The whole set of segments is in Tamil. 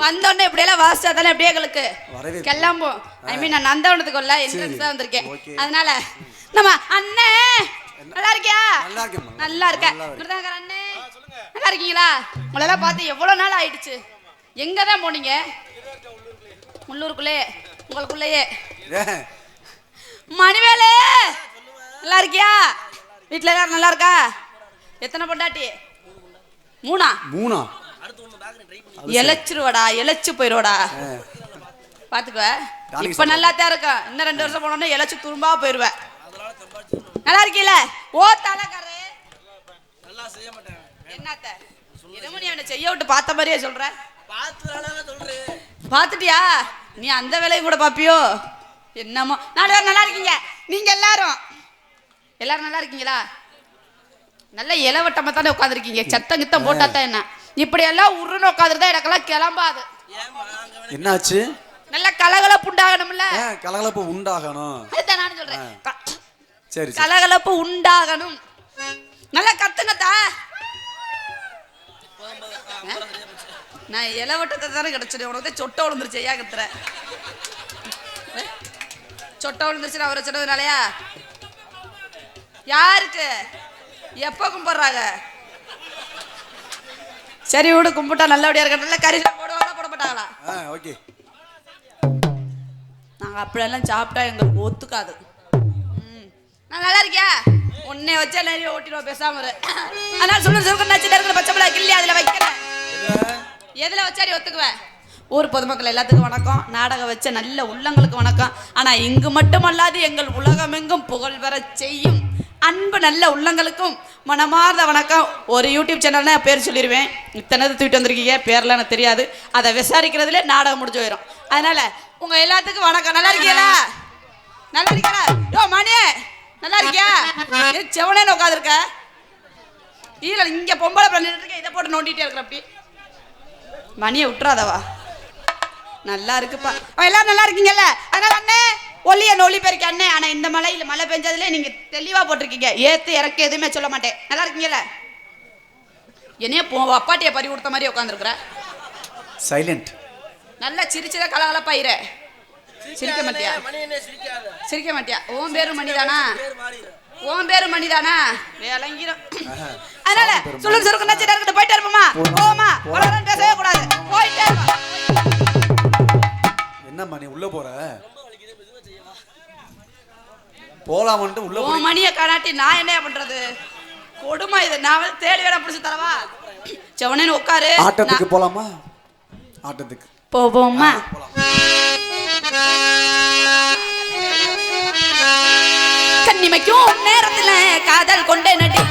வந்தோடனே இப்படியெல்லாம் வாசிச்சா தானே அப்படியே எங்களுக்கு கிளம்பும். ஐ மீன் நான் நந்தவனத்துக்குள்ள என்ட்ரன்ஸ் தான் வந்திருக்கேன். அதனால நம்ம அண்ணே நல்லா இருக்கியா? நல்லா இருக்கேன். அண்ணே நல்லா இருக்கீங்களா? உங்களெல்லாம் பார்த்து எவ்வளோ நாள் ஆயிடுச்சு. எங்க தான் போனீங்க? உள்ளூருக்குள்ளேயே உங்களுக்குள்ளேயே. மணிவேலு நல்லா இருக்கியா? வீட்டில் எல்லாரும் நல்லா இருக்கா? எத்தனை பொண்டாட்டி? மூணா? எலச்சிருவடா, எலச்சு போயிடுவடா. பாத்துக்க, இப்ப நல்லா தான் இருக்கேன். இன்னும் 2 வருஷம் போனோம்னா எலச்சு துரும்பா போயிருவேன். நல்லா இருக்கீல? ஓ தலைக்காரே நல்லா செய்ய மாட்டேன். என்னத்த என்னமோ நீ அவனை செய்ய விட்டு பார்த்த மாதிரியே சொல்ற. பாத்துட்டியா? நீ அந்த வேலையை கூட பாப்பியோ என்னமோ. 4 பேர் நல்லா இருக்கீங்க. நீங்க எல்லாரும் நல்லா இருக்கீங்களா? நல்ல இலவட்டமா தானே உட்காந்துருக்கீங்க. சத்தம் கித்தம் போட்டாத்தான் என்ன இப்படி எல்லாம் உருன்னு உட்காந்துருந்தா எனக்கெல்லாம் கிளம்பாது. என்னாச்சு? நல்ல கலகலப்பு உண்டாகணும்ல. கலகலப்பு உண்டாகணும். அதுதான் நான் சொல்றேன். சரி, கலகலப்பு உண்டாகணும். நல்லா கத்துங்கத்தா. நான் இலவட்டத்தை தானே கிடைச்சிடு. உனக்கு சொட்ட விழுந்துருச்சு. ஐயா கத்துற சொட்ட விழுந்துருச்சு. அவரை சொன்னதுனாலயா? யாருக்கு எப்ப கும்பிடுறாங்க? சரி விடு, கும்பிட்டா நல்லபடியா இருக்க. நல்ல கறி போடுவாங்களா போட மாட்டாங்களா? ஓகே. நாங்க அப்படியெல்லாம் சாப்பிட்டா எங்களுக்கு ஒத்துக்காது. நான் நல்லா இருக்கியா? உன்னை வச்சா நிறைய ஓட்டிடுவோம் பேசாம இரு. அதனால சொல்லு பச்சை மிளகா கிள்ளி அதுல வைக்கிறேன். எதுல வச்சா நீ ஒத்துக்குவேன்? ஊர் பொதுமக்கள் எல்லாத்துக்கும் வணக்கம். நாடகம் வச்ச நல்ல உள்ளங்களுக்கு வணக்கம். ஆனா இங்கு மட்டுமல்லாது எங்கள் உலகமெங்கும் புகழ் பெற செய்யும் அன்பு நல்ல உள்ளங்களுக்கும் மனமார்ந்த வணக்கம். ஒரு யூடியூப் சேனல்னா பேர் சொல்லிடுவேன். இத்தனை தூக்கிட்டு வந்திருக்கீங்க, பேர்லாம் எனக்கு தெரியாது. அதை விசாரிக்கிறதுல நாடகம் முடிஞ்சு போயிடும். அதனால உங்க எல்லாத்துக்கும் வணக்கம். நல்லா இருக்கீங்களா? நல்லா இருக்கீங்களா? யோ மணியே நல்லா இருக்கியா? செவனேன்னு உட்காந்துருக்க. இல்லை இங்க பொம்பளை பண்ணிட்டு இருக்க. இதை போட்டு நோண்டிட்டே இருக்கிற. அப்படி மணியை விட்டுறாதவா. நல்லா இருக்குப்பா. எல்லாரும் நல்லா இருக்கீங்கல்ல? அதனால அண்ணே ஒல்லிய நொலி பெருக்க அண்ணே. ஆனா இந்த மழை பெஞ்சதுல நீங்க தெளிவா போட்டிருக்கீங்க. ஏத்து இறக்க எதுவுமே சொல்ல மாட்டேன். நல்லா இருக்கீங்கல்ல? என்னைய அப்பாட்டிய பறி கொடுத்த மாதிரி உட்காந்துருக்குற. சைலண்ட். நல்லா சிரிச்சத கலகலப்பா இரு. சிரிக்க மாட்டியா? சிரிக்க மாட்டியா? உன் பேரு மணிதானா? உன் பேரு மணிதானா? விளங்கிடும். அதனால சொல்லுங்க சொல்லுங்க. நச்சு இருக்கட்டும். போயிட்டே இருப்போமா? போமா. வளரன் பேசவே கூடாது. போயிட்டே இருப்போம். என்ன மணி உள்ள போற? போலாமன்ட்டு உள்ள போ. மணியை காணாட்டி நான் என்ன பண்றது? கொடுமை இது. நான் தேடி வேற பிடிச்சு தரவா? செவனேன்னு உட்காரு. ஆட்டத்துக்கு போலாமா? ஆட்டத்துக்கு போவோமா? கண்ணிமைக்கும் நேரத்துல காதல் கொண்டே நடி.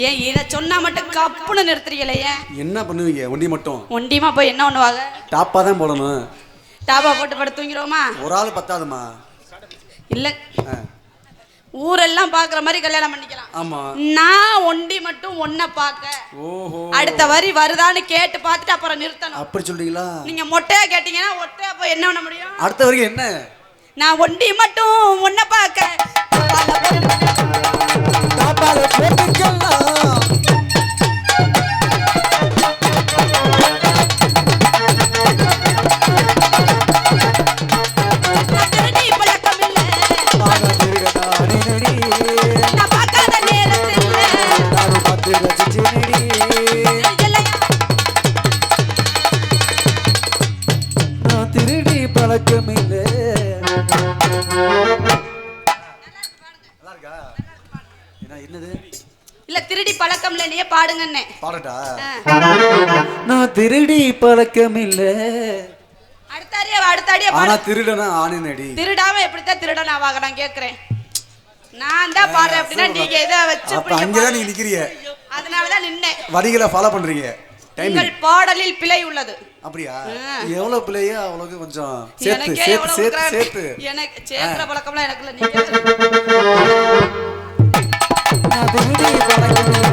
ஏன் இதை சொன்னா மட்டும் கப்புன்னு நிறுத்துறீங்களே ஏன்? என்ன பண்ணுவீங்க ஒண்டி மட்டும்? ஒண்டியமா போய் என்ன பண்ணுவாங்க? டாப்பா தான் போடணும். டாபா போட்டு படுத்து தூங்கிடுவோமா? ஒரு ஆள் பத்தாதுமா. இல்ல ஊரெல்லாம் பாக்குற மாதிரி கல்யாணம் பண்ணிக்கலாம். ஆமா. நான் ஒண்டி மட்டும் ஒன்ன பாக்க. ஓஹோ. அடுத்த வரி வருதான்னு கேட்டு பார்த்துட்டு அப்புறம் நிறுத்தணும். அப்படி சொல்றீங்களா? நீங்க மொட்டையா கேட்டீங்கன்னா ஒட்டையா போய் என்ன பண்ண முடியும்? அடுத்த வரைக்கும் என்ன? நான் ஒண்டி மட்டும் ஒன்ன பாக்க. டாப்பால போட்டுக்கலாம். பாடுங்கன்னே. பாடட்டா? நான் திருடி பழக்கம் இல்ல. அடுத்தாடியே ஆனா திருடனா ஆனேனடி. திருடாம எப்படித்தான் திருடனா ஆவாக நான் கேக்குறேன். நான் தான் பாடுறேன் அப்படினா நீங்க இத வச்சு அப்ப அங்க தான் நீ நிக்கிறீங்க. அதனால தான் நின்னேன். வரிகளை ஃபாலோ பண்றீங்க. உங்கள் பாடலில் பிழை உள்ளது. அப்படியா? எவ்வளவு பிழையா அவ்வளவு கொஞ்சம் சேர்த்து எனக்கு சேர்க்கிற பழக்கம்லாம் எனக்கு இல்ல. நீங்க நான் திருடி பழக்கம் இல்ல.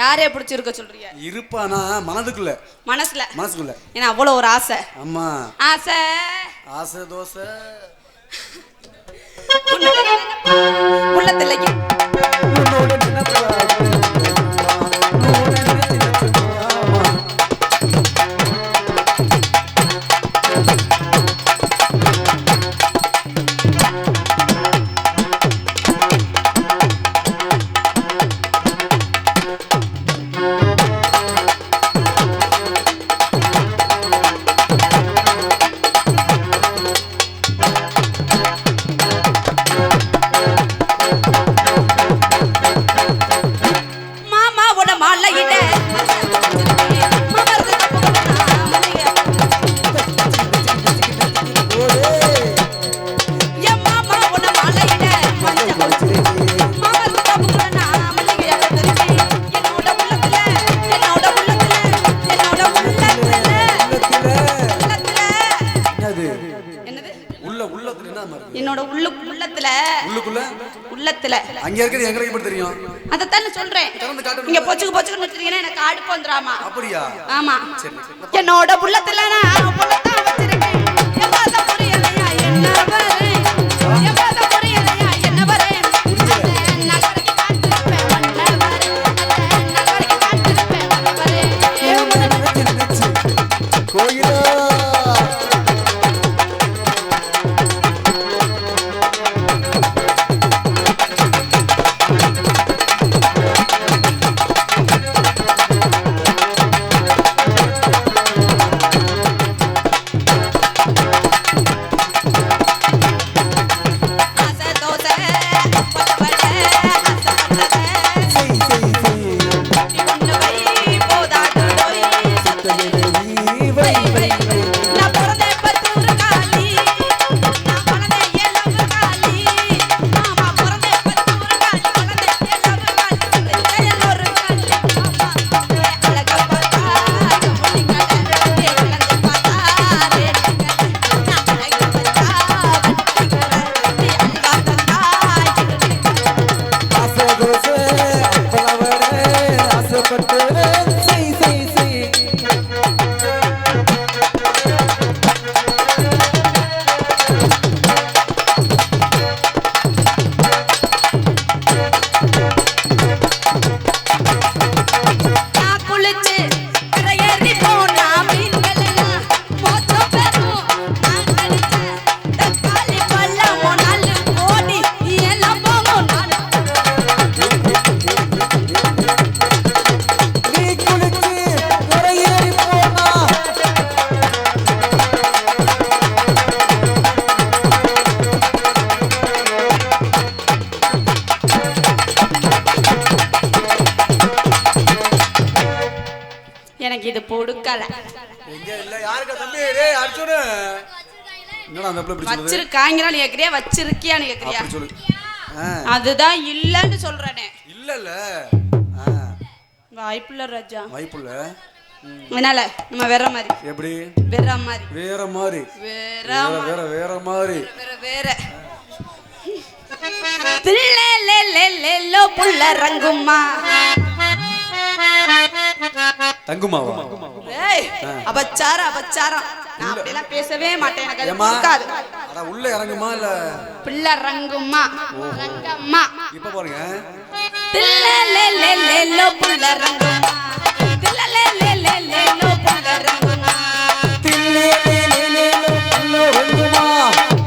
யாரே பிடிச்சிருக்க சொல்றீங்க? இருப்பானா மனதுக்குள்ள. மனசுக்குள்ள. ஏன்னா அவ்வளவு ஒரு ஆசை. அம்மா ஆசை தோசை உள்ளத்துல என்னோட உள்ளத்துல அங்க இருக்குது எங்களுக்கு எப்படி தெரியும்? அதத்தான் சொல்றேன். நீங்க பொச்சுக்கு நிறுத்தீங்கன்னா எனக்கு அடுப்பு வந்துராமா. அப்படியா? ஆமா. என்னோட உள்ளத்துல நான் உள்ளத்தான் வச்சிருக்கேன். எவ்வாத புரியலையா என்ன வரே? எவ்வாத புரியலையா என்ன வரே? நகருக்கு காத்திருப்பேன் வந்த வரே. நகருக்கு காத்திருப்பேன் வந்த வரே. கோயிலா எனக்கு இது பொடுக்கல. எங்க இல்ல யாருக்கா தம்பி? டேய் அர்ஜுன். என்னடா அந்த பிள்ளை இப்படி சொல்லுது? வச்சிருக்காங்கன்னு கேக்குறியா வச்சிருக்கியான்னு கேக்குறியா? அப்படி சொல்லு. அதுதான் இல்லன்னு சொல்றேனே. இல்ல. வாய்ப்புள்ள ராஜா. வாய்ப்புள்ள. அதனால நம்ம வேற மாதிரி. எப்படி? வேற மாதிரி. வேற மாதிரி. வேற தில்லேலேலேலோ புள்ள ரங்கும்மா. தங்குமாவா? ஏய் அபச்சாரம். நான் அப்படி எல்லாம் பேசவே மாட்டேன். எனக்கு அது பிடிக்காது. அட உள்ள இறங்குமா இல்ல? புள்ள ரங்கும்மா. ரங்கம்மா. இப்ப பாருங்க. தில்லேலேலேலோ புள்ள ரங்கும்மா. தில்லேலேலேலோ புள்ள ரங்கும்மா. தில்லேலேலேலோ புள்ள ரங்கும்மா.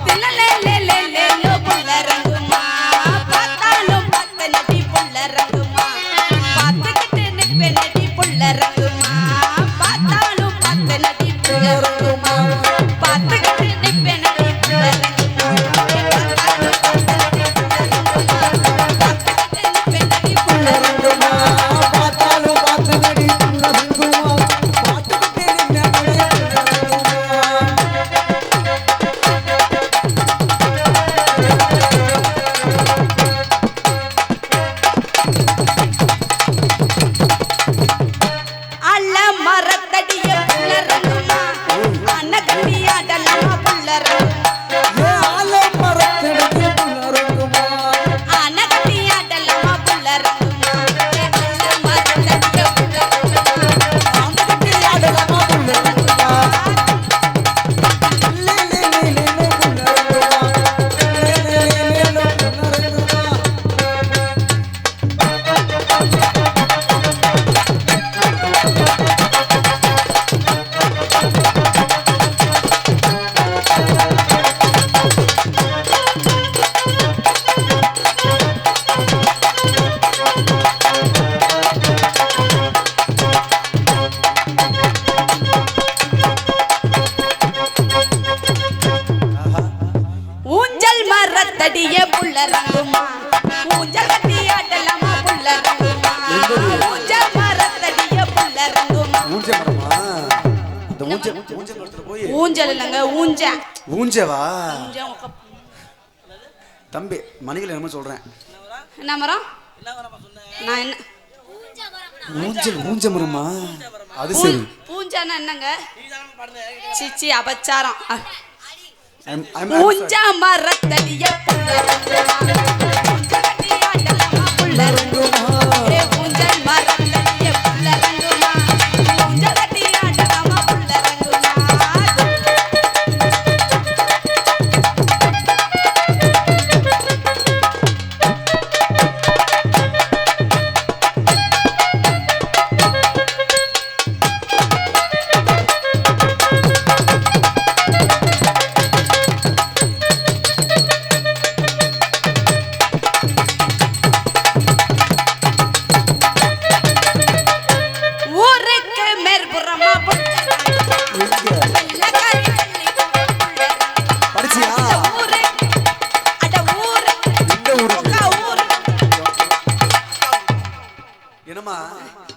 தில்லேலேலேலோ புள்ள ரங்கும்மா. பார்த்தாலும் பார்த்த நடி புள்ள ரங்கும்மா. பார்த்துக்கிட்டு நிப்பே நடி புள்ள ரங்கும்மா. பார்த்தாலும் பார்த்த நடி புள்ள ரங்கும்மா. பார்த்துக்கிட்டு நிப்பே நடி புள்ள ரங்கும்மா. தடிய புள்ள ரங்குமா. ஊஞ்சல் கட்டி ஆடலாமா புள்ள ரங்குமா. ஊஞ்சல் மரத்தடிய புள்ள ரங்குமா. ஊஞ்சல் மரமா? அந்த ஊஞ்சல் எடுத்துட்டு போய். ஊஞ்சல் இல்லங்க ஊஞ்சல். ஊஞ்சவா? தம்பி மணிகள் என்னமோ சொல்றேன். என்ன மரம்? நான் என்ன ஊஞ்சல் மரமா? அது சரி. ஊஞ்சனா என்னங்க? சிச்சி அபச்சாரம். ஊஞ்ச மரத்தடிய புள்ள ரங்குமா. ஊஞ்சல் கட்டி ஆடலாமா புள்ள ரங்குமா. ஊஞ்சல் மரத்தடிய புள்ள ரங்குமா. ஊஞ்சல் கட்டி ஆடலாமா புள்ள ரங்குமா.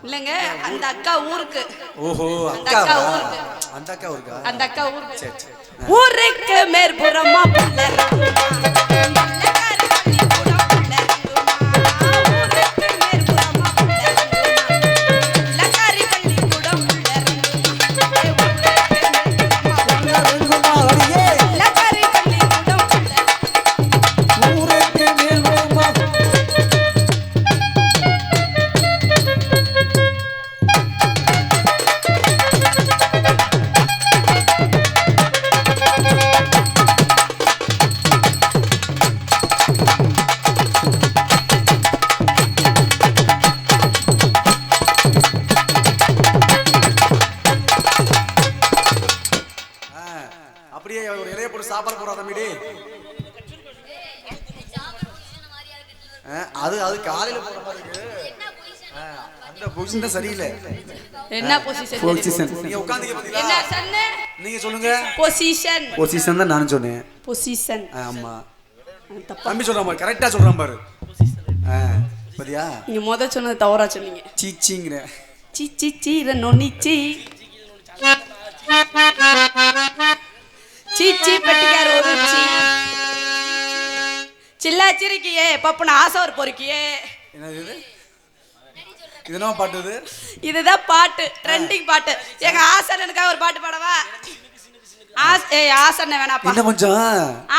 இல்லங்க அந்த அக்கா ஊருக்கு. ஓஹோ அக்கா ஊருக்கு. அந்த அக்கா ஊருக்கா? அந்த அக்கா ஊருக்கு. சரி சரி. ஊருக்கு மேற்புறமா புள்ள ரங்குமா. நல்லகாரி பள்ளிக்கூடம் புள்ள ரங்குமா. ஊருக்கு மேற்புறமா புள்ள ரங்குமா. நல்லகாரி பள்ளிக்கூடம் புள்ள ரங்குமா. நல்லகாரி பள்ளிக்கூடம் புள்ள. ஊருக்கு மேற்புறமா. அப்படியே ஒரு இலைய போட்டு சாப்பாடு போறா தம்பிடி. அது காலையில போற மாதிரி இருக்கு. அந்த பொசிஷன் தான் சரியில்லை. என்ன பொசிஷன்? நீங்க உட்கார்ந்தீங்க பாத்தீங்களா? என்ன சொன்ன? நீங்க சொல்லுங்க. பொசிஷன் தான் நான் சொன்னேன். பொசிஷன். ஆமா. தம்பி சொல்றான் பாரு, கரெக்ட்டா சொல்றான் பாரு. பாத்தியா? நீங்க சொன்னது தவறா சொன்னீங்க. சீச்சிங்கற. சிச்சி சீர நொனிச்சி சீச்சி பெட்டிக்கார ஒரு சில்லாச்சிருக்கியே பப்புன ஆசை ஒரு பொறுக்கியே. என்னது இது? இதுனா பாட்டு இது? இதுதான் பாட்டு, ட்ரெண்டிங் பாட்டு. எங்க ஆசனனுக்காக ஒரு பாட்டு பாடவா? ஆசன வேணாப்பா. என்ன கொஞ்சம்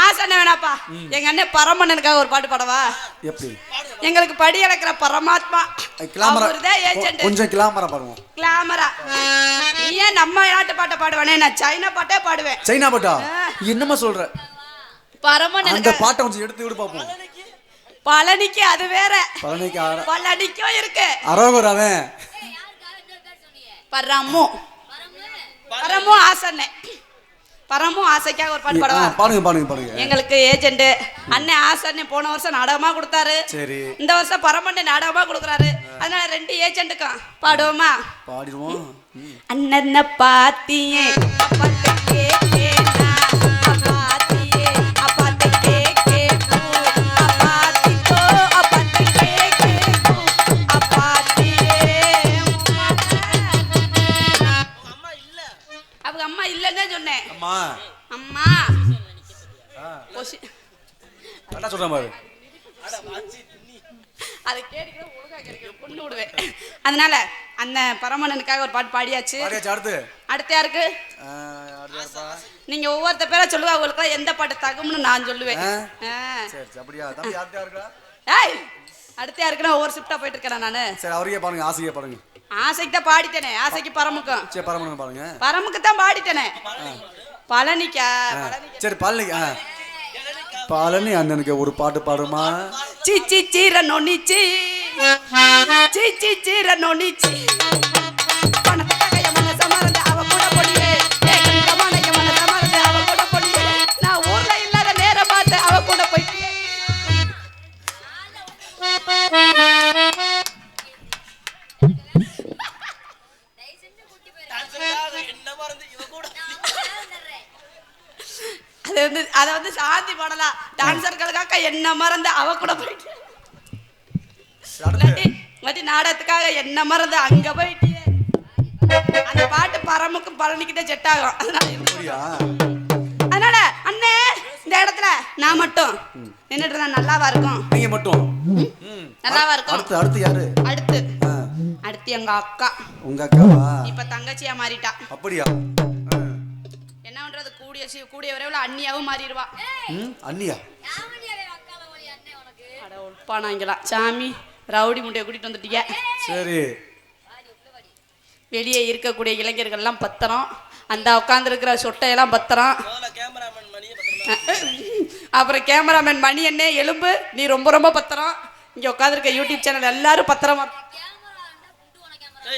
ஆசன வேணாப்பா. எங்க அண்ணன் பரமண்ணனுக்காக ஒரு பாட்டு பாடவா? எப்படி? எங்களுக்கு படி அளக்கிற பரமாத்மா அவர்தான் ஏஜென்ட். கொஞ்சம் கிளாமரா பாடுங்க. கிளாமரா? நீ ஏன் நம்ம நாட்டு பாட்டை பாடுவானே? நான் சைனா பாட்டே பாடுவேன். சைனா பாட்டா? என்னமா சொல்ற? பரமண்ணன் அந்த பாட்டை கொஞ்சம் எடுத்து விடு பாப்போம். பழனிக்கு அது வேற. பழனிக்கும் இருக்கு. அரோகராவே பரமு பரமு ஆசனை பரமு ஆசைக்காக ஒரு பாட்டு பாடவா? பாடுங்க. எங்களுக்கு ஏஜென்ட் அண்ணன் ஆசனை போன வருஷம் நாடகமா கொடுத்தாரு. சரி, இந்த வருஷம் பரமண்ண நாடகமா கொடுக்குறாரு. அதனால 2 ஏஜென்ட்டுக்கும் பாடுவோமா? பாடிடுவோம். அண்ணன பாத்தியே அம்மா இல்லன்னு சொன்னேன். அம்மா அம்மா என்ன சொல்ற பாரு. அது கேடிக்கிற ஒழுங்கா கேடிக்கிற பொண்ணு விடுவேன். அதனால அந்த பரமண்ணனுக்காக ஒரு பாட்டு பாடியாச்சு. அடுத்து யாருக்கு? நீங்க ஒவ்வொருத்த பேரை சொல்லுவா. உங்களுக்கு எந்த பாட்டு தகும்னு நான் சொல்லுவேன். ஏய், அடுத்து யாருக்குன்னா ஒவ்வொரு ஷிஃப்டா போயிட்டு இருக்கேன் நானு. சரி, அவரையே பாருங்க. ஆசையே பாருங்க. ஆசைக்கு தான் பாடிட்டேனே. ஆசைக்கு பரமுக்கும். சரி, பரமண்ணன் பாருங்க. பரமுக்கு தான் பாடிட்டேனே. பழனிக்கா? சரி, பழனி அண்ணனுக்கு ஒரு பாட்டு பாடுமா? சிச்சி சீர நொனிச்சி சிச்சி சீர நொனிச்சி பணத்துக்காக மனச மறந்து அவ கூட பொடியே. மனச மறந்து அவ கூட பொடியே. நான் ஊர்ல இல்லாத நேரம் பார்த்து அவ கூட போயிட்டு அதை வந்து சாந்தி பாடலாம். டான்சர்களுக்காக என்ன மறந்து அவ கூட போயிட்டு நாடகத்துக்காக என்ன மறந்து அங்க போயிட்டு. அந்த பாட்டு பரமுக்கும் பழனிக்கிட்ட செட் ஆகும். அதனால அண்ணே இந்த இடத்துல நான் மட்டும் நின்னுட்டு நல்லாவா இருக்கும்? நீங்க மட்டும் நல்லாவா இருக்கும்? அடுத்து யாரு? அடுத்து எங்க அக்கா. உங்க அக்காவா? இப்ப தங்கச்சியா மாறிட்டா. அப்படியா? என்ன பண்றது? கூடிய விரைவில் அண்ணியாவும் மாறிடுவா. அண்ணியா? அட உட்பானாங்களாம். சாமி, ரவுடி முட்டையை கூட்டிட்டு வந்துட்டீங்க. சரி, வெளியே இருக்கக்கூடிய இளைஞர்கள்லாம் பத்திரம். அந்த உட்கார்ந்து இருக்கிற சொட்டையெல்லாம் பத்திரம். அப்புறம் கேமராமேன் மணி என்ன எலும்பு, நீ ரொம்ப ரொம்ப பத்திரம். இங்க உட்காந்துருக்க யூடியூப் சேனல் எல்லாரும் பத்திரமா.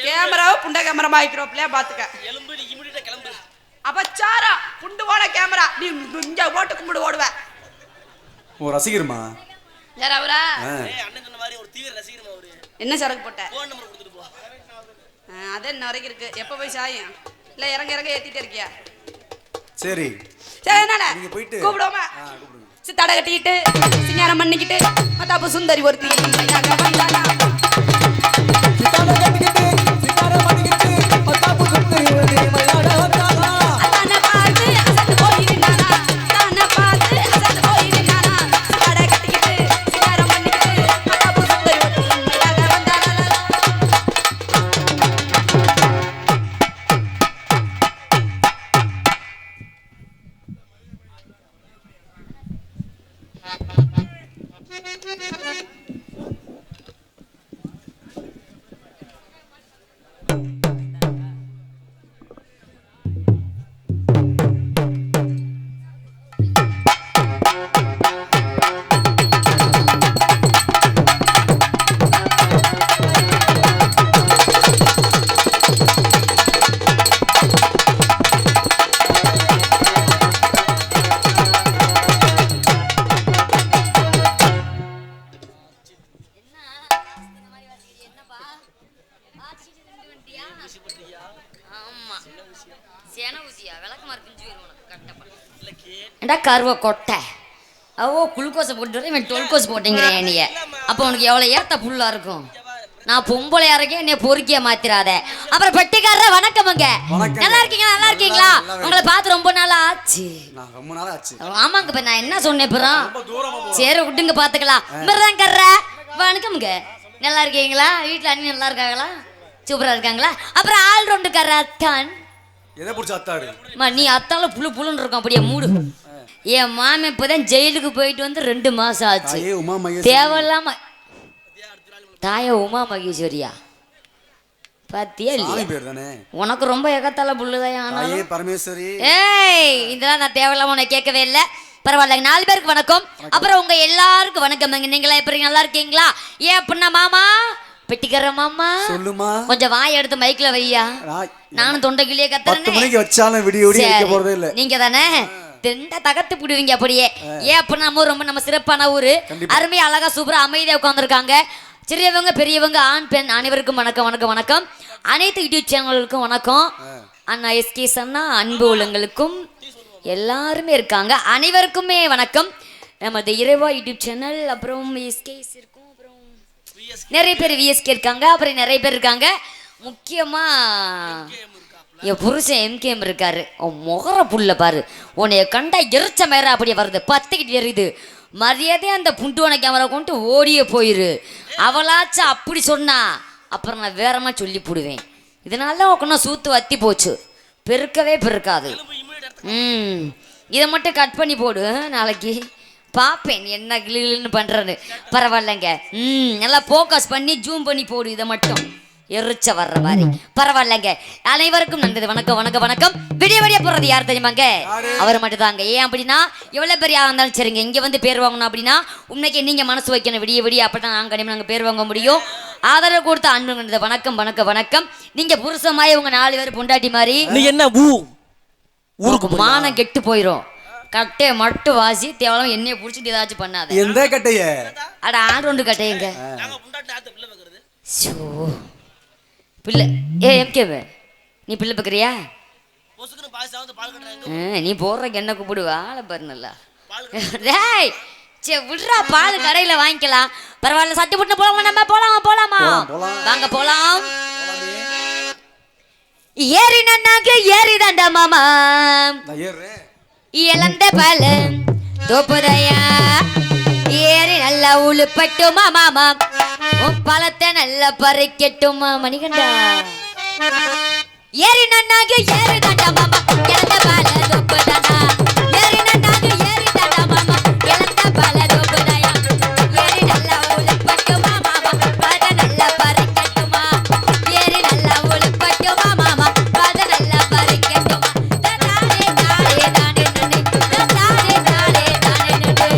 கேமராவை புண்ட கேமரா ஆயிக்கிறோம்லையா பாத்துக்க. அப்பச்சாரா புண்டு போன கேமரா நீ இங்க ஓட்டு கும்பிடு ஓடுவ. ஓ, ரசிகர்மா? யார் அவரா? அண்ணன் சொன்ன மாதிரி ஒரு தீவிர ரசிகர்மா அவரு. என்ன சரக்கு போட்ட? ஃபோன் நம்பர் கொடுத்துட்டு போ. அது என்ன வரைக்கும் இருக்கு? எப்ப போய் சாயும்? இல்ல இறங்க ஏத்திட்டே இருக்கியா? சரி சரி, என்னால நீங்க போயிட்டு கூப்பிடுவோமா? தடை கட்டிக்கிட்டு சிங்காரம் பண்ணிக்கிட்டு மத்தாப்பு சுந்தரி ஒருத்தி வந்தானா கருவ கொட்டை குளுக்கோஸை போட்டு இவன் 12 கோஸ் போட்டேங்கிறேன் நீ. அப்போ உனக்கு எவ்வளோ ஏத்த புல்லா இருக்கும்? நான் பொம்பளை இறக்கி என்னை பொறுக்கிய மாத்திராத. அப்புறம் பெட்டிக்காரர வணக்கமுங்க. வணக்கம். நல்லா இருக்கீங்களா? நல்லா இருக்கீங்களா? உங்களை பார்த்து ரொம்ப நாள் ஆச்சு. நான் ரொம்ப நாள் ஆச்சு. ஆமாங்க, இப்ப நான் என்ன சொன்னேன் பிறோம். ரொம்ப தூரமா போறோம். சரி விட்டுங்க பாத்துக்கலாம். இப்பதான் கர்ற வணக்கமுங்க. நல்லா இருக்கீங்களா? வீட்டுல அண்ணி நல்லா இருக்காங்களா? சூப்பரா இருக்காங்களா? அப்புறம் ஆல் ரவுண்டு கர்ற அத்தான். எதை பிடிச்ச அத்தாடு? நீ அத்தால புழு புழுன்னு இருக்கும் அப்படியே மூடு. என் மாமன் இப்பதான் ஜெயிலுக்கு போயிட்டு வந்து 2 மாசம் ஆச்சு. தாயே உமா மகேஸ்வரி. தேவையில்லாம தாய உமா மகேஸ்வரியா பாத்தியா சாமி இல்லையா? பேர் தானே. உனக்கு ரொம்ப எகத்தால புள்ளுதான். தாயே பரமேஸ்வரி. ஏய், இதெல்லாம் நான் தேவையில்லாம உன்னை கேட்கவே இல்லை. பரவாயில்ல, 4 பேருக்கு வணக்கம். அப்புறம் உங்க எல்லாருக்கும் வணக்கம். நீங்களா எப்படி நல்லா இருக்கீங்களா? ஏன் அப்படின்னா மாமா பெட்டிக்கிற மாமா சொல்லுமா. கொஞ்சம் வாய் எடுத்து மைக்ல வையா. நானும் தொண்டைக்குள்ளேயே 10 கத்துறேன். மணிக்கு வச்சாலும் விடிய வைக்க போறதே இல்ல. நீங்க தானே தெண்ட தகர்த்து போடுவீங்க அப்படியே. ஏன் அப்படின்னா நம்ம சிறப்பான ஊரு. அருமையா அழகா சூப்பரா அமைதியா உட்காந்துருக்காங்க. சிறியவங்க பெரியவங்க ஆண் பெண் அனைவருக்கும் வணக்கம் வணக்கம் வணக்கம். அனைத்து யூடியூப் சேனல்களுக்கும் வணக்கம். அண்ணா எஸ்கே அண்ணா அன்பு உள்ளங்களுக்கும் எல்லாருமே இருக்காங்க. அனைவருக்குமே வணக்கம். நமது இறைவா யூடியூப் சேனல், அப்புறம் எஸ்கேஸ் இருக்கும், அப்புறம் நிறைய பேர் விஎஸ்கே இருக்காங்க, அப்புறம் நிறைய பேர் இருக்காங்க. முக்கியமா என் புருஷன் எம்கேஎம் இருக்காரு. முகர புல்ல பாரு, உன்னைய கண்டா எரிச்ச மேற அப்படியே வருது, பத்துக்கிட்டு எரியுது. மரியாதையே அந்த புண்டுவன கேமரா கொண்டு ஓடியே போயிரு. அவளாச்சும் அப்படி சொன்னா அப்புறம் நான் வேறமா சொல்லி போடுவேன். இதனால உனக்கு சூத்து வத்தி போச்சு, பெருக்கவே பெருக்காது. இதை மட்டும் கட் பண்ணி போடு, நாளைக்கு பார்ப்பேன் என்ன கிளின்னு பண்றேன்னு. பரவாயில்லைங்க. நல்லா ஃபோக்கஸ் பண்ணி ஜூம் பண்ணி போடு, இதை மட்டும் எரிச்ச வர்ற மாதிரி. பரவாயில்லைங்க. அனைவருக்கும் நன்றி. வணக்கம் வணக்கம் வணக்கம். விடிய போறது யார் தெரியுமாங்க? அவர் மட்டும் தாங்க. ஏன் அப்படின்னா எவ்வளவு பெரிய இருந்தாலும் சரிங்க, இங்க வந்து பேர் வாங்கணும் அப்படின்னா உண்மைக்கு நீங்க மனசு வைக்கணும். விடிய அப்பதான் நாங்க கண்டிப்பா நாங்க பேர் வாங்க முடியும். ஆதரவு கொடுத்த அன்பு வணக்கம் வணக்கம் வணக்கம். நீங்க புருஷமாயி உங்க 4 பேர் பொண்டாட்டி மாதிரி நீ என்ன ஊருக்கு மானம் கெட்டு போயிரும். கட்டைய மட்டும் வாசி தேவலாம் என்னைய புடிச்சிட்டு ஏதாச்சும் பண்ணாத. எந்த கட்டைய? அட ஆண்டு கட்டையங்க. நாங்க புண்டாட்டி ஆத்து பிள்ளை வைக்கிறது. சோ பிள்ளை. எம்கேவே நீ பிள்ளை பக்கறியா? பொசுக்குன்னு பால் கட்டறாங்க. நீ போறக்கு என்ன கூப்பிடுவா? ஆளை பாரு நல்லா. டேய் சே விட்றா, பால் கடையில வாங்கிக்கலாம். பரவாயில்ல, சட்டி புட்டு போலாமா? நம்ம போலாமா? வாங்க போலாம். ஏறி நன்னாங்க ஏறி தாண்டா மாமா, இழந்த பால தோப்புதையா. ஏறி நல்லா உழுப்பட்டுமா மாமா, உன் பழத்தை நல்லா பறிக்கட்டுமா மணிகண்டா. ஏறி நன்னாங்க ஏறி தாண்டா மாமா, இழந்த பால தோப்புதானா. ஏறி நன்னாங்க ஏறி தாண்டா மாமா, இழந்த பால தோப்புதையா. ஏறி நல்லா உழுப்பட்டுமா மாமா, பழத்தை நல்லா பறிக்கட்டுமா. ஏறி நல்லா உழுப்பட்டுமா மாமா, பழத்தை நல்லா பறிக்கட்டுமா. தானே தானே தானே நன்னே, தானே தானே தானே நன்னே.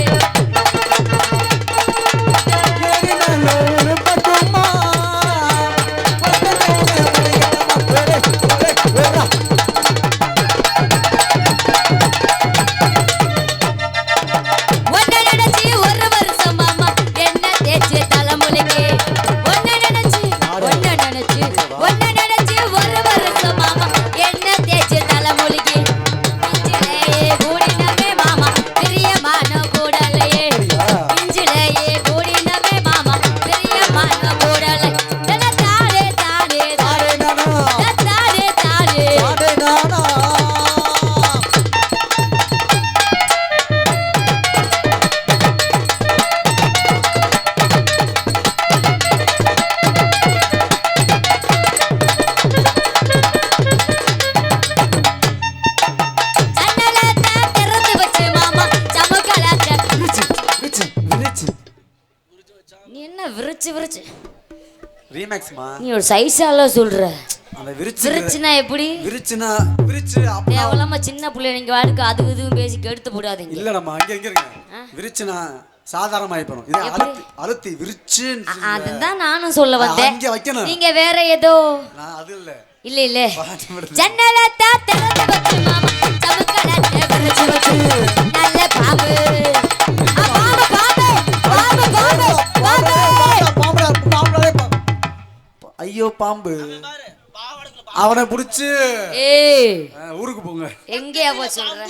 நீ ஒரு சைஸால சொல்ற. அந்த விரிச்சுனா எப்படி? விரிச்சுனா அப்ப தேவலாம சின்ன புள்ள நீங்க வாடுக்கு அது இதுவும் பேசி கெடுத்து போடாதீங்க. இல்ல நம்ம அங்க இருங்க. விரிச்சுனா சாதாரணமாயி போறோம். இது அழுத்தி விரிச்சு அதுதான் நானும் சொல்ல வந்தேன். அங்க வைக்கணும். நீங்க வேற ஏதோ. நான் அது இல்ல. இல்ல ஜன்னலத்த திறந்து வச்சு மாமா, சமுக்கலத்த விரிச்சு வச்சு நல்ல பாம்பு. ஐயோ பாம்பு, அவனை புடிச்சு ஊருக்கு போங்க. எங்கேயா போ சொல்ற?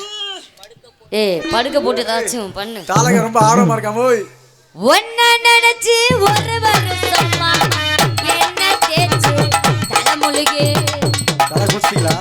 படுக்க போட்டு ஏதாச்சும் பண்ணு. தாலக ரொம்ப ஆர்வமா இருக்காம. ஓய் ஒன்ன நினைச்சு ஒரு வருஷமா முருகே தலை குடிச்சிட்டீங்களா?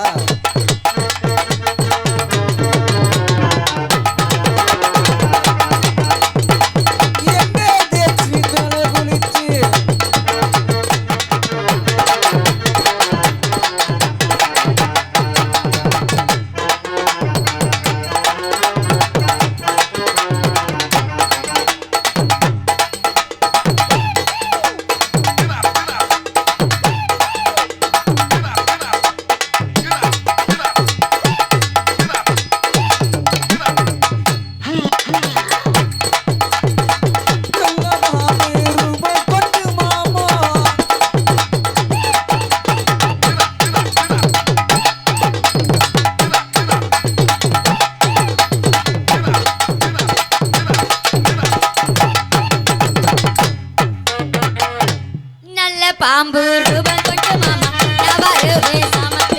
நல்ல பாம்பு ரூபம் கொண்டு மாமா நான் வருவேன் சாமத்து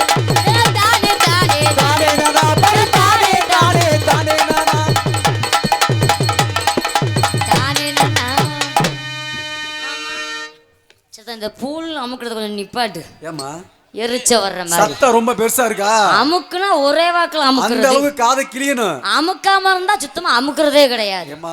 தானே தானே தானே நானா, தானே தானே தானே நானா. தானே நானா. சத்தம் இந்த பூல் அமுக்குறது கொஞ்சம் நிப்பாட்டு ஏம்மா எரிச்ச வர்ற மாதிரி சத்தம் ரொம்ப பெருசா இருக்கா? அமுக்குனா ஒரே வாக்குல அந்த அமுக்குறது அளவுக்கு காதை கிளியணும். அமுக்காம இருந்தா சுத்தமா அமுக்குறதே கிடையாது. ஏம்மா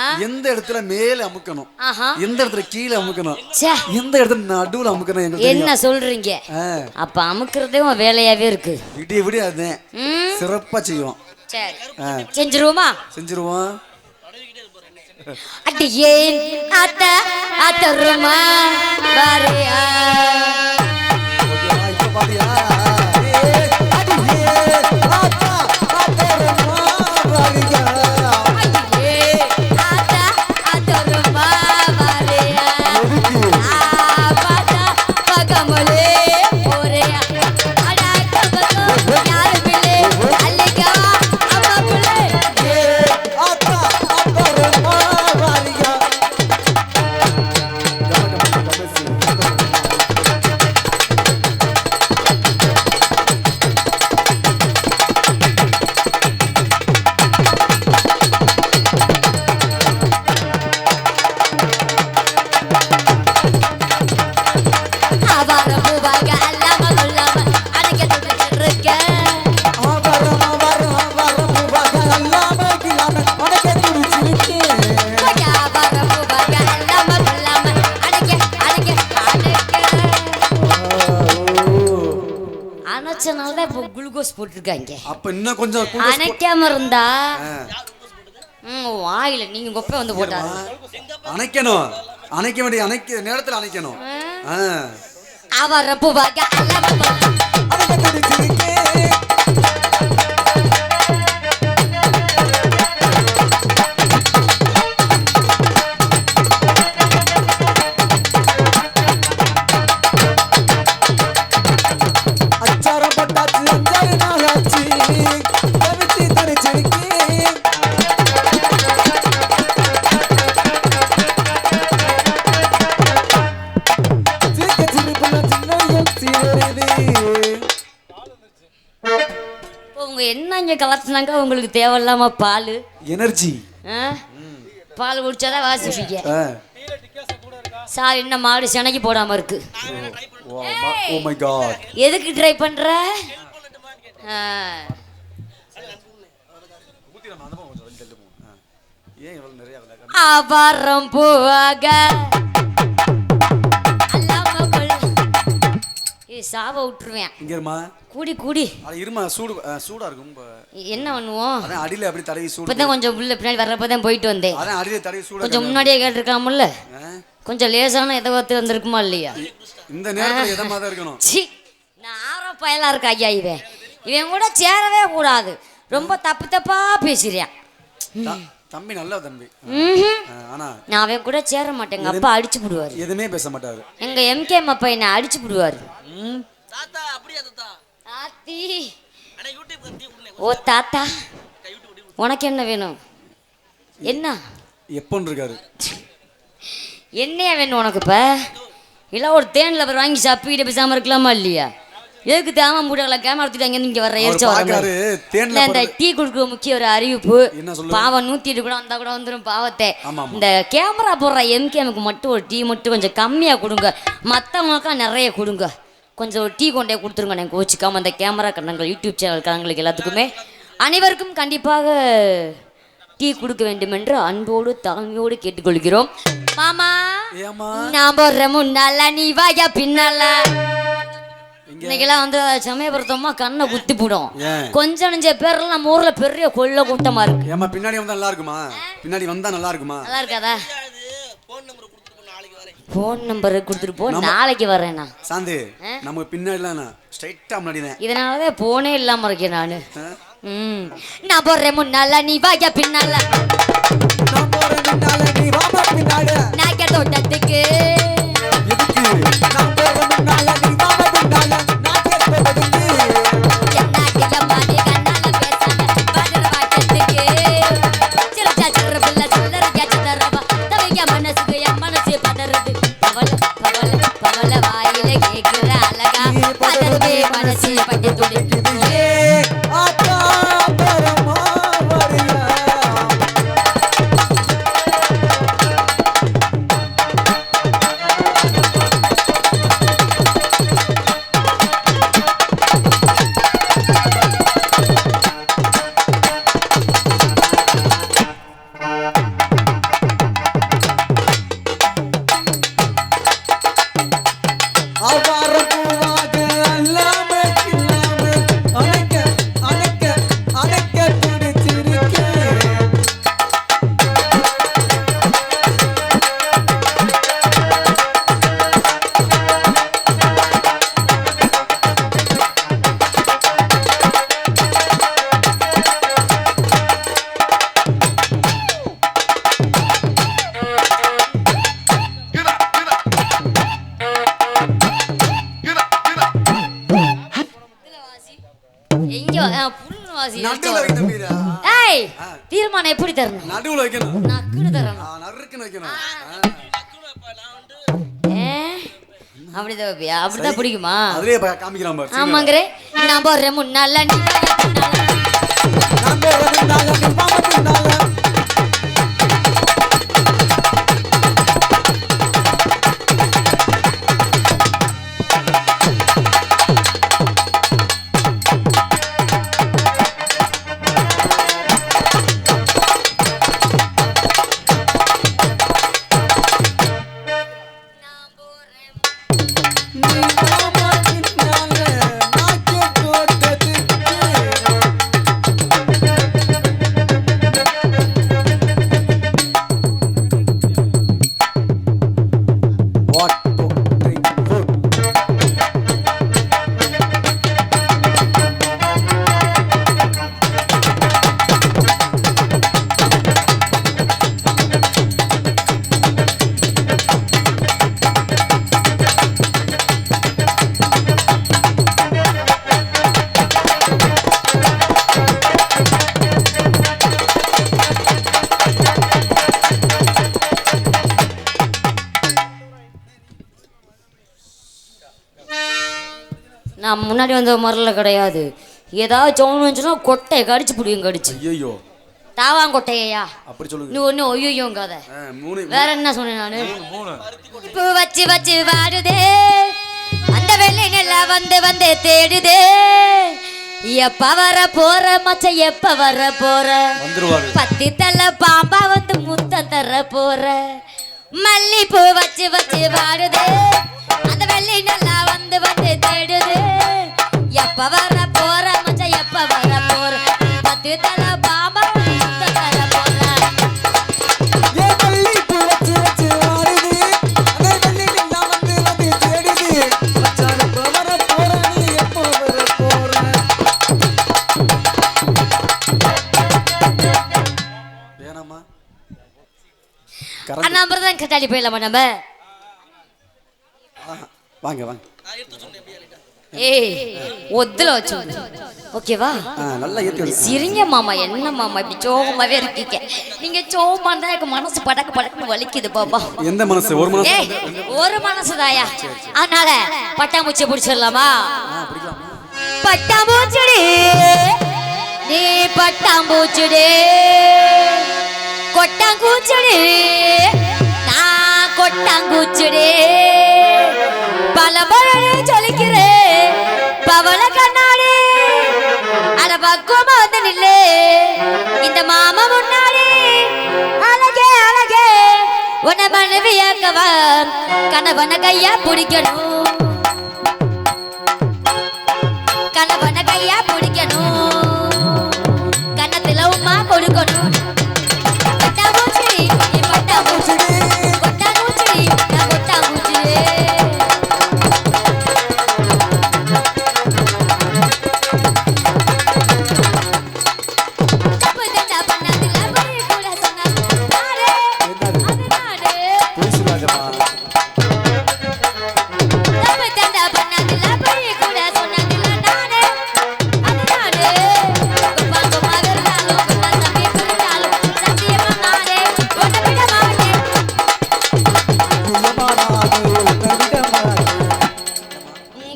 ஆ? எந்த இடத்துல மேல அமுக்கணும், ஆஹா எந்த இடத்துல கீழே அமுக்கணும், ச்சே, எந்த இடத்துல நடுவுல அமுக்கணும் எங்களுக்கு என்ன தெரியும். சொல்றீங்க? ஆ, அப்ப அமுக்குறதே உன் வேலையாவே இருக்கு. விடிய விடிய அதுதான் ம், சிறப்பா செய்வோம். சரி ஆ, செஞ்சிருவோமா? செஞ்சிருவோம். அடியே அத்த அத்தருமா பாரியா ஓகேவா? இப்ப பாத்தியா? அடியே, ஆத்தா, ஆத்தரமா, வாரியா. அடியே அத்த அத்தருமா பாரியா பாத்தா பகமலே போறியா அடா கபகோ யார் பிள்ளை அல்லிகா அம்மா பிள்ளை ஆத்தா, ஆத்தரமா, வாரியா. அவர பூவாக அல்லாம கொல்லாம அடக்க துடிச்சிட்டு இருக்க ஆவரம், ஆவரம், ஆவரம், உவக அல்லாம கிளாம உனக்கே துடிச்சிருக்கேன். அவர பூவாக அல்லாம கொல்லாம அடக்க அடக்க அடக்க அணைச்சனால தான் இப்போ குளுக்கோஸ் போட்டிருக்காங்க. அப்ப இன்னும் கொஞ்சம் கூட அணைக்காம இருந்தா வாயில நீங்க கொப்பை வந்து போட்டாரு. அணைக்கணும். அணைக்க வேண்டிய அணைக்க நேரத்துல அணைக்கணும். ஆ. அவர பூவாக அல்லாம கொல்லாம உனக்கே துடிச்சிருக்கேன். அச்சாரம் போட்டாச்சு, அஞ்சாறு நாள் ஆச்சு, தவிச்சு தரிச்சிருக்கேன். சிரிக்க சிரிப்புல சின்னையும் சீருது. இப்போ உங்க என்ன இங்க கலர்ஸ்னாங்க உங்களுக்கு தேவையில்லாம பால் எனர்ஜி. பால் குடிச்சாதான் வாசிப்பீங்க. ஆ. சார் என்ன மாடு செனைக்கு போடாம இருக்கு. Oh my God. எதுக்கு ட்ரை பண்ற? ஏன் இவ்வளவு நிறைய அவரம் பூவாக அல்லாம சாவ விட்டுருவேன். இங்க இருமா. கூடி கூடி அட இருமா, சூடா இருக்கும். என்ன பண்ணுவோம்? அதான் அடியில அப்படி தடவி சூடு. இப்பதான் கொஞ்சம் உள்ள பின்னாடி வர்றப்பதான் போயிட்டு வந்தேன். அதான் அடியில தடவி சூடா. கொஞ்சம் முன்னாடியே கேட்டிருக்காமல்ல, ஆ? கொஞ்சம் லேசான எதை ஒத்து வந்திருக்குமா இல்லையா? இந்த நேரத்துல எதமா தான் இருக்கணும். சி, நான் ஆரோ பயலா இருக்கா ஐயா. இவன் கூட சேரவே கூடாது. ரொம்ப தப்பு தப்பா பேசுறியான். தம்பி நல்ல தம்பி. ஆனா நான் அவன் கூட சேர மாட்டேன். எங்க அப்பா அடிச்சு விடுவாரு. எதுவுமே பேச மாட்டாரு. எங்க எம்கே அப்பா என்ன அடிச்சு விடுவாரு. தாத்தா அப்படியா தாத்தா? ஆத்தி அண்ணா யூடியூப் கத்தி உடனே ஓ தாத்தா, உனக்கு என்ன வேணும்? என்ன எப்போன்னு இருக்காரு? என்னையா வேணும் உனக்கு? இப்ப இல்லை ஒரு தேன் லப்பர் வாங்கி சாப்பிட்டு பேசாம இருக்கலாமா இல்லையா? எதுக்கு தேவை மூடல கேமரா எடுத்துட்டு இங்க வர எரிச்ச வர இந்த டீ குடுக்குற முக்கிய ஒரு அறிவிப்பு. பாவம் 108 கூட வந்தா கூட வந்துடும் பாவத்தை. இந்த கேமரா போடுற எம்கேமுக்கு மட்டும் ஒரு டீ மட்டும் கொஞ்சம் கம்மியா கொடுங்க. மற்றவங்களுக்கெல்லாம் நிறைய கொடுங்க. கொஞ்சம் ஒரு டீ கொண்டே கொடுத்துருங்க எனக்கு கோச்சிக்காம அந்த கேமரா கண்ணங்கள் யூடியூப் சேனல் கண்ணங்களுக்கு எல்லாத்துக்குமே அனைவருக்கும் கண்டிப்பாக டீ கொடுக்க வேண்டும் என்று அன்போடு தாழ்மையோடு கேட்டுக்கொள்கிறோம். மாமா நான் போடுற முன்னால நீ வாயா பின்னால. இன்னைக்கெல்லாம் வந்து சமயபுரத்தம்மா கண்ணை குத்தி போடும். கொஞ்சம் நெஞ்ச பேர்லாம் நம்ம ஊர்ல பெரிய கொள்ள கூட்டமா இருக்கு. ஏமா பின்னாடி வந்தா நல்லா இருக்குமா? பின்னாடி வந்தா நல்லா இருக்குமா? நல்லா இருக்காதா? போன் நம்பர் கொடுத்துட்டு போ, நாளைக்கு வரேன் நான். சாந்தி நம்ம பின்னாடிலாம் ஸ்ட்ரைட்டா முன்னாடி. இதனாலதான் போனே இல்லாம இருக்கேன் நானு. நான் போடுறேன் முன்னால நீ வாயா பின்னால. நான் போறேன் முன்னால நீ வாமா பின்னால. நாக்க தோட்டத்துக்கு நான் போறேன் முன்னால நீ வாமா பின்னால. நாக்க தோட்டத்துக்கு என்னாட்டிய மாடி கண்ணால பேசாம பாடுற வாட்டத்துக்கு சிலச்சா சிற பிள்ளை சில்லறையா சிதறவா தவையா மனசுக்கு என் மனசு பதறது. பவள பவள பவள வாயில கேக்குற அழகா பதறுவே மனசு பட்டு துடிக்குது. தீர்மானம் எப்படி தரணும்? நடுவுல வைக்கணும். நக்குன்னு தரணும். நறுக்குன்னு வைக்கணும். அப்படிதான் அப்படிதான் பிடிக்குமா? அதுலயே காமிக்கிறான் பாரு. ஆமாங்கறே. நான் போறேன் முன்னால நீ நான் போறேன் முன்னால நீ வாமா பின்னால. நான் முன்னாடி வந்த மரல கிடையாது. ஏதாவது சோணுச்சுன்னா கொட்டையை கடிச்சு பிடிக்கும் கடிச்சு. ஐயோ தாவாங்கொட்டையா அப்படி சொல்லுங்க. நீ ஒன்னும் ஒய்யோங்காத. வேற என்ன சொன்னேன் நானு? இப்போ வச்சு வச்சு வாடுதே அந்த வெள்ளை நெல்லா வந்து வந்து தேடுதே. எப்ப வர போற மச்ச எப்ப வர போற? பத்தி தள்ள பாம்பா வந்து முத்தம் தர போற. மல்லிப்பூ வச்சு வச்சு வாடுதே அந்த வெள்ளை நெல்லா வந்து வந்து தேடுதே. எப்ப வர போற மச்ச எப்ப வர போற? பத்தி தள்ள பாம்பா முத்தம் தர போற. நம்பர் தான் கட்டாளி போயிடலாமா நம்ம? வாங்க வாங்க. ஏய் ஒத்துல வச்சு ஓகேவா? நல்லா ஏத்தி சிரிங்க மாமா. என்ன மாமா இப்படி சோகமாவே இருக்கீங்க? நீங்க சோகமா இருந்தா எனக்கு மனசு படக்கு படக்குன்னு வலிக்குது பாப்பா. எந்த மனசு? ஒரு மனசு. ஏய் ஒரு மனசுதாயா. அதனால பட்டாம்பூச்சி பிடிச்சிடலாமா? பட்டாம்பூச்சிடி நீ பட்டாம்பூச்சிடி கொட்டாங்கூச்சடி நான் கொட்டாங்கூச்சடி பல பலனே ஜொலிக்கிறேன் பவள கண்ணாடி அட பக்குவமா வந்து நில்லு இந்த மாமா முன்னாடி அழகே அழகே உன்னை மனைவியாக்கவா கணவன கையா பிடிக்கணும் கணவன கையா பிடிக்கணும் கண்ணத்துல உமா கொடுக்கணும் பட்டாம்பூச்சி நீ பட்டாம்பூச்சி கொட்டாம்பூச்சி நான் கொட்டாம்பூச்சி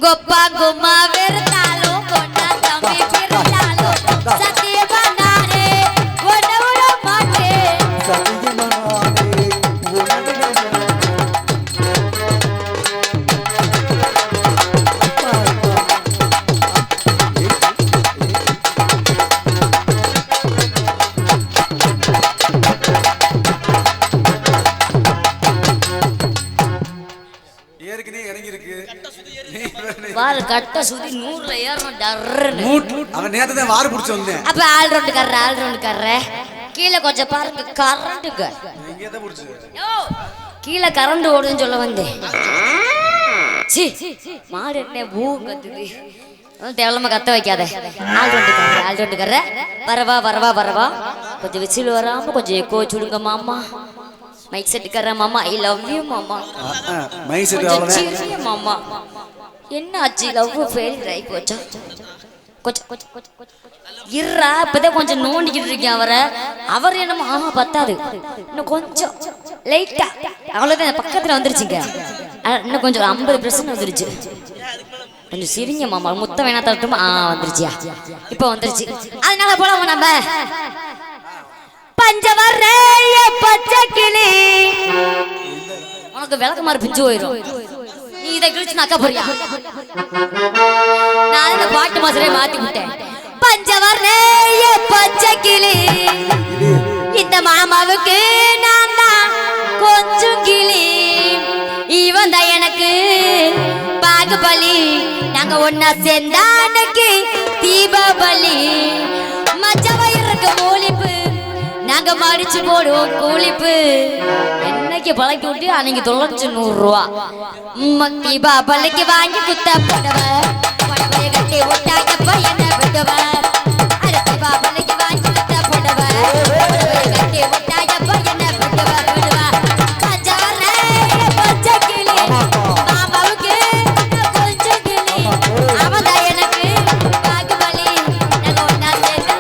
గొప్ప గుమ్మ వెరతాలు కొన్న తమ్మి పిరతాలు సత్యమన్నారే వడవడ మాటే ஏற்கனவே இறங்கி இருக்கு வாரு கட்ட சுத்தி 100ல ஏறணும் டர்ன்னு. அவன் நேத்து தான் வாரு புடிச்சு வந்தேன் அப்ப ஆல் ரவுண்ட் கர்ற கீழே கொஞ்சம் பாருங்க கரண்ட்டுக்கு இங்கே தான் புடிச்சு கீழே கரண்ட் ஓடுதுன்னு சொல்ல வந்தேன் சி மாடு என்ன பூ கத்துது தேவலமா கத்த வைக்காத ஆல் ரவுண்ட் கர்ற வரவா கொஞ்சம் விசில் வராம கொஞ்சம் எக்கோ சுடுங்க மாமா மைக் செட் கர்ற மாமா ஐ லவ் யூ மாமா மைக் செட் கொஞ்சம் ஆவல சிரிங்க மாமா என்ன ஆச்சு லவ் ஃபெயில் ஆகி போச்சா கொஞ்சம் இருறா இப்பதான் கொஞ்சம் நோண்டிக்கிட்டு இருக்கேன் அவர் என்னமோ பத்தாது இன்னும் கொஞ்சம் லைட்டா அவ்வளவுதான் பக்கத்துல வந்துருச்சுங்க இன்னும் கொஞ்சம் 50% வந்துருச்சு கொஞ்சம் சிரிங்க மாமா முத்த வேணா தரட்டுமா வந்துருச்சியா இப்ப வந்துருச்சு அதனால போலாமா நம்ம பஞ்சவர்ரே பச்சை கிளி உனக்கு விளக்கமாறு பிஞ்சு போயிடும் நீ இதை கிழிச்சு நக்க போறியா நான் இந்த பாட்டு மாசரே மாத்தி விட்டேன் பஞ்சவர்ரே பச்சை கிளி இந்த மாமாவுக்கு நான் தான் கொஞ்சம் கிளி இவன் தான் எனக்கு பாகுபலி நாங்க ஒன்னா சேர்ந்தா அன்னைக்கு தீபாவளி மச்ச வயிறுக்கு மூலிப்பு நாங்க மடிச்சு போடுவோம் கூலிப்பு என்னைக்கு பழக்கி விட்டு அன்னைக்கு 900 ரூபா தீபாவளிக்கு வாங்கி குத்த போடுவ படவைய கட்டி விட்டாக்கப்ப என்ன விடுவ தீபாவளிக்கு வாங்கி குத்த போடுவ கட்டி விட்டாக்கப்ப என்ன விடுவ பஞ்சவர்ரே பச்சை கிளி மாமாவுக்கு கொஞ்சம் கிளி அவன் தான் எனக்கு பாகுபலி நாங்க ஒன்னா சேர்ந்து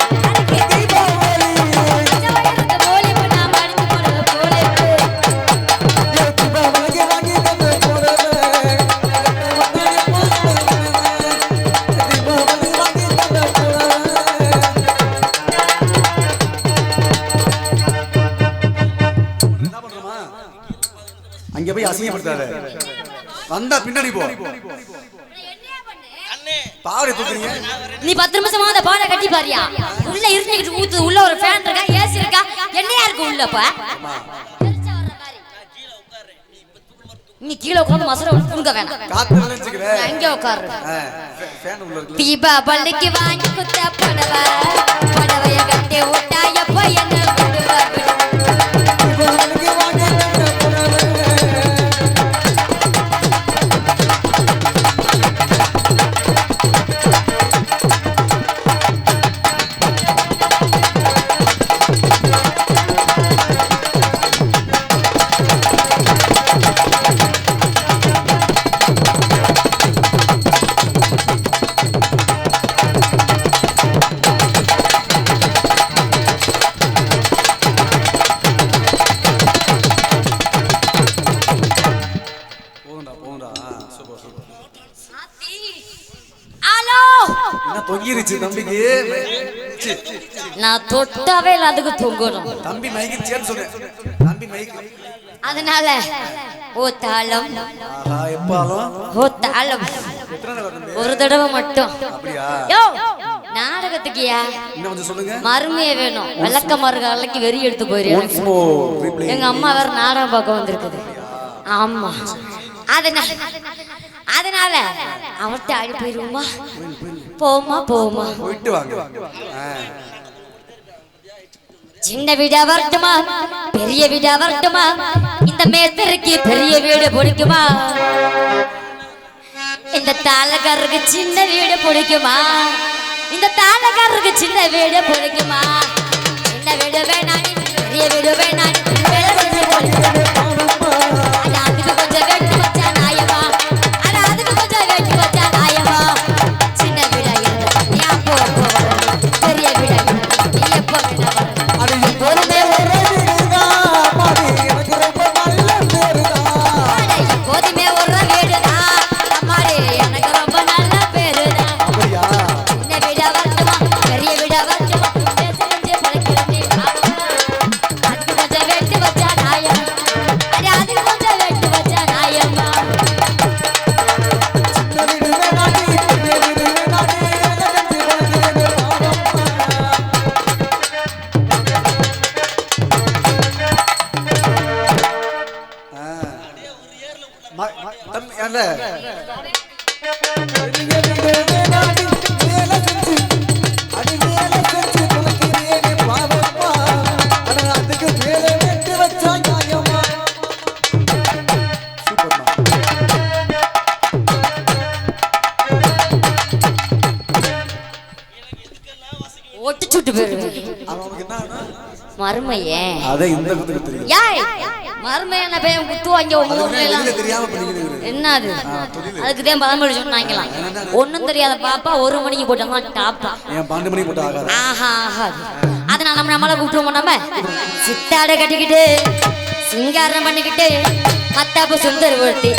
அங்க போய் அசிங்கப்படுத்தாத வந்தா பின்னாடி போ பாவரை தூக்குறீங்க நீ 10 நிமிஷமா அந்த பானை கட்டி பாரியா உள்ள இருந்துகிட்டு ஊத்து உள்ள ஒரு ஃபேன் இருக்கா ஏசி இருக்கா என்னையா இருக்கு உள்ளப்ப நீ கீழே உட்கார்ந்து மசர உங்க வேணாம் காத்து விளைஞ்சுக்கிறே அங்க உட்காரு ஃபேன் உள்ள இருக்கு தீபாவளிக்கு வாங்கி குத்த படவைய கட்டி விட்டா எப்ப என்ன விடுவ தொங்கிருச்சு தம்பிக்கு நான் தொட்டாவே எல்லாத்துக்கும் தொங்கணும் தம்பி மைக்கு சேர் சொன்னேன் தம்பி மைக்கு அதனால ஓ தாளம் எப்பாலும் ஓ தாளம் எத்தனை தடவை தம்பி? ஒரு தடவை மட்டும். அப்படியா? யோ நாடகத்துக்கியா இன்னும் கொஞ்சம் சொல்லுங்க. மருமையே வேணும். வெள்ளக்க மருகாலைக்கு வெறி எடுத்து போயிரு. Once more, replay. எங்க அம்மா வேற நாடகம் பார்க்க வந்திருக்குது. ஆமா அதனால அவர்கிட்ட ஆடி போயிருவோமா? போமா போயிட்டு வாங்க. சின்ன வீடா வரட்டுமா பெரிய வீடா வரட்டுமா? இந்த மேத்தருக்கு பெரிய வீடு பிடிக்குமா? இந்த தாளக்காரருக்கு சின்ன வீடு பிடிக்குமா? இந்த தாளக்காரருக்கு சின்ன வீடு பிடிக்குமா? சின்ன வீடு வேணாடி பெரிய வீடு வேணாடி அதுக்கு கொஞ்சம் வெட்டி வச்சா நாயமா? அதுக்கு கொஞ்சம் வெட்டி வச்சா நாயமா? சின்ன வீடா இருந்தா நீ அப்போ பெரிய வீடா இருந்தா நீ எப்போ வேணா வர. அது எப்போதுமே ஒரே வீடுதான் மாடி, எனக்கு ரொம்ப நல்ல பேருதான். எப்போதுமே ஒரு வீடுதான் அம்மாடி, எனக்கு ரொம்ப நல்ல பேருதான். அப்படியா? சின்ன வீடா வரட்டுமா பெரிய வீடா வரட்டுமா? பேசுறேன் பழக்கிறேன் அதுக்கு கொஞ்சம் வெட்டி வச்சா நாயம். அதுக்கு கொஞ்சம் வெட்டி வச்சா நாயம்மா. சின்ன வீடு வேணாடி, பெரிய வீடு வேணாடி, எனக்கு தெரிஞ்சு தம்பி, அல்ல. பெரிய வீடு வேணாடி, வேலை செஞ்சு, அது வேலை செஞ்சு தொலைக்கிறேனே பாவம்மா. ஆனா அதுக்கு வேலை வெட்டி வச்சா நியாயமா? சூப்பர்மா. ஒட்டு சுட்டு போயிருவேன் அவனுக்கு என்ன ஆனா? மருமையே. அதை இந்த குத்துக்கு தெரியும். யாய் மருமையான பையன் குத்துவாங்க உங்க ஊர்ல எல்லாம். வெளியில தெரியாம பண்ணிக்கிறீங்க. என்ன அது? அதுக்கு தான் பழமொழி சொன்னாங்களாம். ஒண்ணும் தெரியாத பாப்பா 1 மணிக்கு போட்டாங்க டாப்பா. ஏன் 12 மணி போட்டு ஆகாது? ஆகாது. அதனால நம்மள கூப்பிட்டுருவோம். நம்ம சித்தாடை கட்டிக்கிட்டு சிங்காரம் பண்ணிக்கிட்டு மத்தாப்பு சுந்தர் ஒருத்தி